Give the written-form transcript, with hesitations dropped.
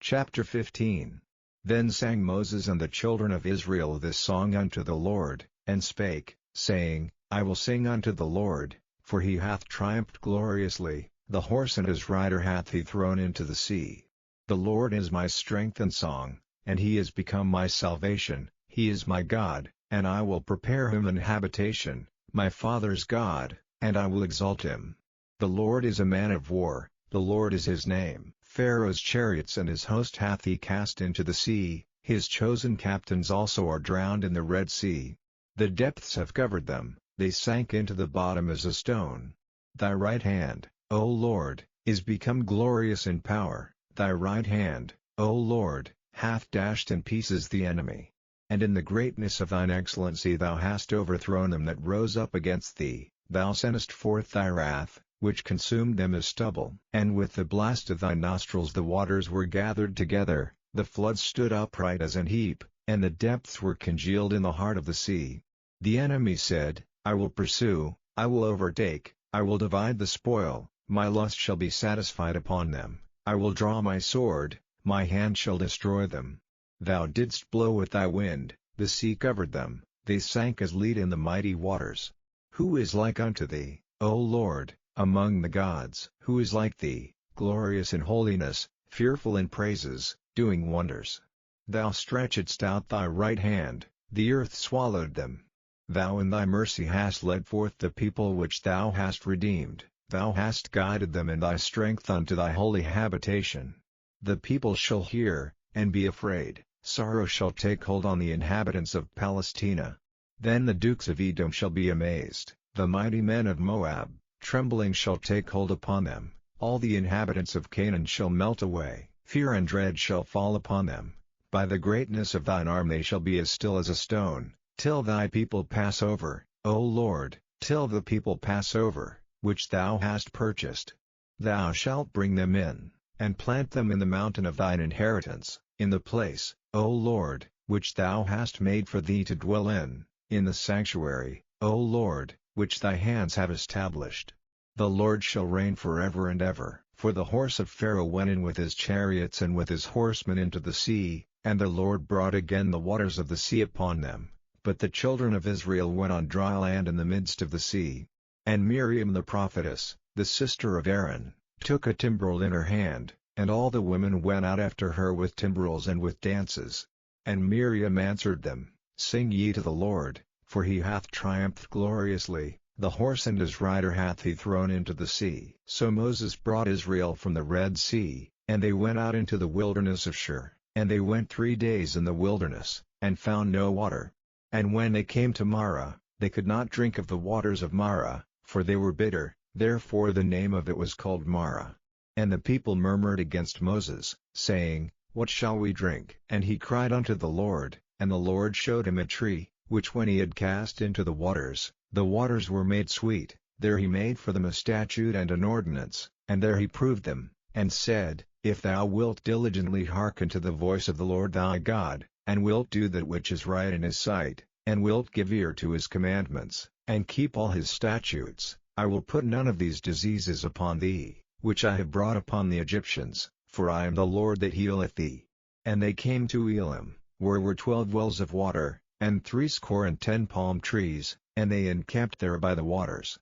Chapter 15. Then sang Moses and the children of Israel this song unto the Lord, and spake, saying, I will sing unto the Lord, for he hath triumphed gloriously, the horse and his rider hath he thrown into the sea. The Lord is my strength and song, and he is become my salvation. He is my God, and I will prepare him an habitation, my father's God, and I will exalt him. The Lord is a man of war, the Lord is his name. Pharaoh's chariots and his host hath he cast into the sea, his chosen captains also are drowned in the Red Sea. The depths have covered them, they sank into the bottom as a stone. Thy right hand, O Lord, is become glorious in power, thy right hand, O Lord, hath dashed in pieces the enemy. And in the greatness of thine excellency thou hast overthrown them that rose up against thee, thou sentest forth thy wrath, which consumed them as stubble. And with the blast of thy nostrils the waters were gathered together, the floods stood upright as an heap, and the depths were congealed in the heart of the sea. The enemy said, I will pursue, I will overtake, I will divide the spoil, my lust shall be satisfied upon them, I will draw my sword, my hand shall destroy them. Thou didst blow with thy wind, the sea covered them, they sank as lead in the mighty waters. Who is like unto thee, O Lord, among the gods? Who is like thee, glorious in holiness, fearful in praises, doing wonders? Thou stretchedst out thy right hand, the earth swallowed them. Thou in thy mercy hast led forth the people which thou hast redeemed, thou hast guided them in thy strength unto thy holy habitation. The people shall hear, and be afraid, sorrow shall take hold on the inhabitants of Palestina. Then the dukes of Edom shall be amazed, the mighty men of Moab, trembling shall take hold upon them, all the inhabitants of Canaan shall melt away, fear and dread shall fall upon them. By the greatness of thine arm they shall be as still as a stone, till thy people pass over, O Lord, till the people pass over, which thou hast purchased. Thou shalt bring them in, and plant them in the mountain of thine inheritance, in the place, O Lord, which thou hast made for thee to dwell in the sanctuary, O Lord, which thy hands have established. The Lord shall reign forever and ever. For the horse of Pharaoh went in with his chariots and with his horsemen into the sea, and the Lord brought again the waters of the sea upon them, but the children of Israel went on dry land in the midst of the sea. And Miriam the prophetess, the sister of Aaron, took a timbrel in her hand, and all the women went out after her with timbrels and with dances. And Miriam answered them, Sing ye to the Lord, for he hath triumphed gloriously, the horse and his rider hath he thrown into the sea. So Moses brought Israel from the Red Sea, and they went out into the wilderness of Shur, and they went 3 days in the wilderness, and found no water. And when they came to Marah, they could not drink of the waters of Marah, for they were bitter, therefore the name of it was called Marah. And the people murmured against Moses, saying, What shall we drink? And he cried unto the Lord, and the Lord showed him a tree, which when he had cast into the waters were made sweet. There he made for them a statute and an ordinance, and there he proved them, and said, If thou wilt diligently hearken to the voice of the Lord thy God, and wilt do that which is right in his sight, and wilt give ear to his commandments, and keep all his statutes, I will put none of these diseases upon thee, which I have brought upon the Egyptians, for I am the Lord that healeth thee. And they came to Elim, where were 12 wells of water, and 70 palm trees, and they encamped there by the waters.